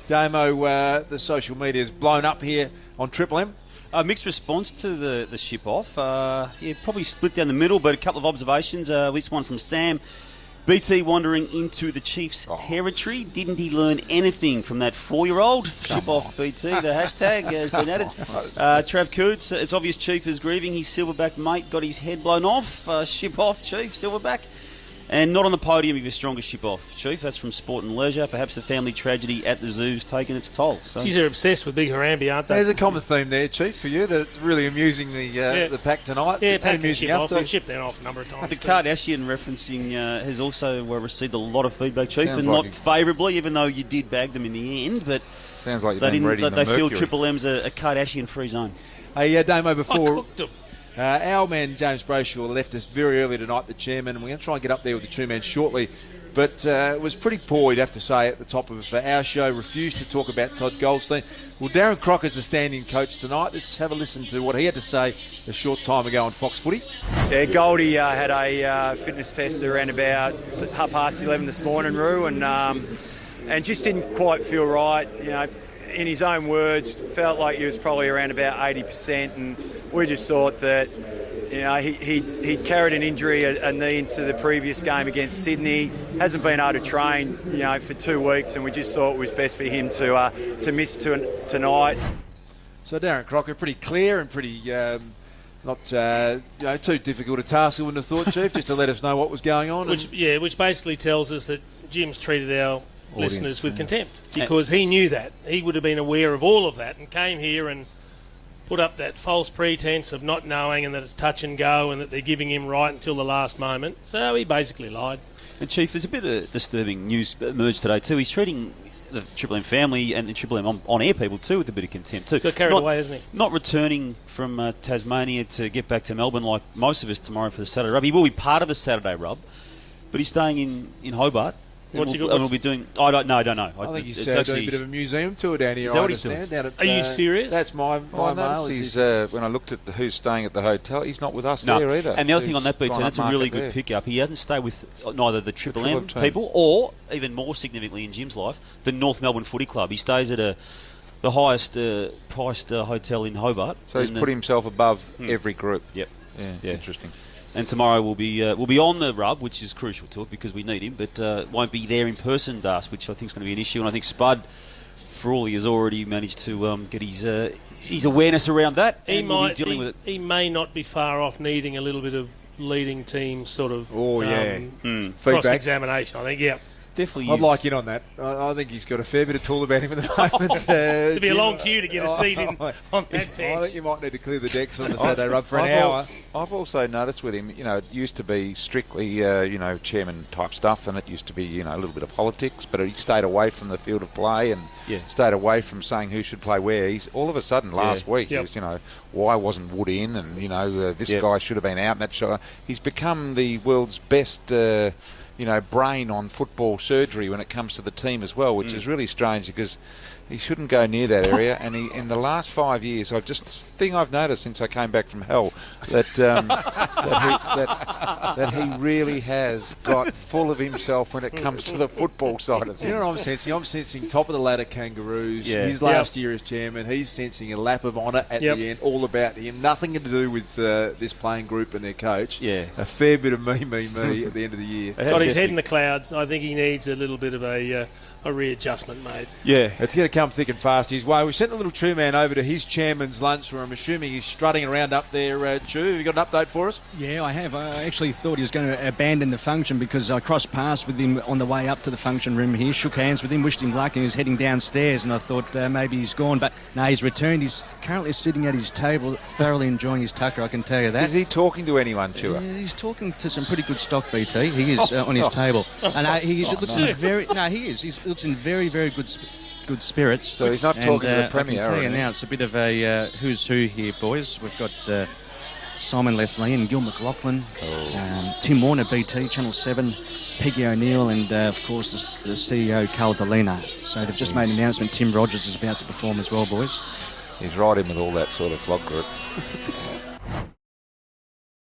Damo, the social media is blown up here on Triple M. Mixed response to the ship off. Probably split down the middle, but a couple of observations. At least one from Sam. BT wandering into the Chiefs' territory. Didn't he learn anything from that 4-year-old? Ship off BT, the hashtag has been added. Trav Coots, it's obvious Chief is grieving. His silverback mate got his head blown off. Ship off, Chief, silverback. And not on the podium if you're strongest ship off, Chief. That's from Sport and Leisure. Perhaps the family tragedy at the zoo's taken its toll. So. Geez, they're obsessed with Big Harambe, aren't they? There's a common theme there, Chief, for you. That's really amusing the pack tonight. Yeah, pack and ship off. We've shipped that off a number of times. The Kardashian referencing has also received a lot of feedback, Chief, and not favourably, even though you did bag them in the end. But sounds like you've been reading they feel Triple M's a Kardashian-free zone. Hey, Damo, before... our man James Brayshaw left us very early tonight, the chairman, and we're going to try and get up there with the two-man shortly. But it was pretty poor, you'd have to say, at the top of our show. Refused to talk about Todd Goldstein. Well, Darren Crocker's the standing coach tonight. Let's have a listen to what he had to say a short time ago on Fox Footy. Yeah, Goldie had a fitness test around about 11:30 this morning, Roo, and just didn't quite feel right. You know, in his own words, felt like he was probably around about 80%, and we just thought that, you know, he'd carried an injury, a knee, into the previous game against Sydney. Hasn't been able to train, you know, for 2 weeks, and we just thought it was best for him to miss tonight. So Darren Crocker, pretty clear and pretty not too difficult a task, I wouldn't have thought, Chief, just to let us know what was going on. Which basically tells us that Jim's treated our listeners with contempt, because he knew that. He would have been aware of all of that and came here and put up that false pretense of not knowing and that it's touch and go and that they're giving him right until the last moment. So he basically lied. And Chief, there's a bit of disturbing news emerged today too. He's treating the Triple M family and the Triple M on-air people too with a bit of contempt too. Got carried away, hasn't he? Not returning from Tasmania to get back to Melbourne like most of us tomorrow for the Saturday rub. He will be part of the Saturday rub, but he's staying in Hobart. We'll be doing... I don't know. I think he's doing a bit of a museum tour down here. Is that what he's doing? Are you serious? That's my mail. When I looked at who's staying at the hotel, he's not with us there either. And the other thing on that, BT, that's a really good pickup. He hasn't stayed with neither the Triple M people or, even more significantly in Jim's life, the North Melbourne Footy Club. He stays at the highest priced hotel in Hobart. So he's put himself above every group. Yep. Yeah, it's interesting. And tomorrow we'll be on the rub, which is crucial to it because we need him, but won't be there in person, Das, which I think is going to be an issue. And I think Spud, for all he has already managed to get his awareness around that, he might be dealing with it. He may not be far off needing a little bit of leading team sort of cross-examination, I think, yeah. Definitely I'd like in on that. I think he's got a fair bit of tool about him at the moment. There'd be a long queue to get a seat on that bench. I think you might need to clear the decks on the Saturday rub for an hour. I've also noticed with him, it used to be strictly, chairman type stuff, and it used to be, a little bit of politics, but he stayed away from the field of play and stayed away from saying who should play where. He's all of a sudden last week, he was, why wasn't Wood in, and this guy should have been out. And that he's become the world's best. Brain on football surgery when it comes to the team as well, which is really strange because he shouldn't go near that area. And in the last 5 years, I've noticed since I came back from hell that that he really has got full of himself when it comes to the football side of things. You know what I'm sensing? I'm sensing top of the ladder Kangaroos. His last year as chairman, he's sensing a lap of honour at the end, all about him. Nothing to do with this playing group and their coach. Yeah, a fair bit of me at the end of the year. Got his head in the clouds. I think he needs a little bit of a readjustment, mate. Yeah, it's going to come thick and fast his way. We sent the little True Man over to his chairman's lunch, where I'm assuming he's strutting around up there. True, have you got an update for us? Yeah, I have. I actually thought he was going to abandon the function because I crossed paths with him on the way up to the function room here, shook hands with him, wished him luck, and he was heading downstairs, and I thought maybe he's gone, but no, he's returned. He's currently sitting at his table, thoroughly enjoying his tucker, I can tell you that. Is he talking to anyone, Chua? He's talking to some pretty good stock, BT. He is on his table. And he looks in very... No, he is. He looks in very, very good spirits. So he's not talking to the Premier. I can tell you now, it's a bit of a who's who here, boys. We've got Simon Lefley and Gil McLaughlin, Tim Warner, BT, Channel 7, Peggy O'Neill, and, of course, the CEO, Carl Delena. So they've just made an announcement. Tim Rogers is about to perform as well, boys. He's right in with all that sort of flog group.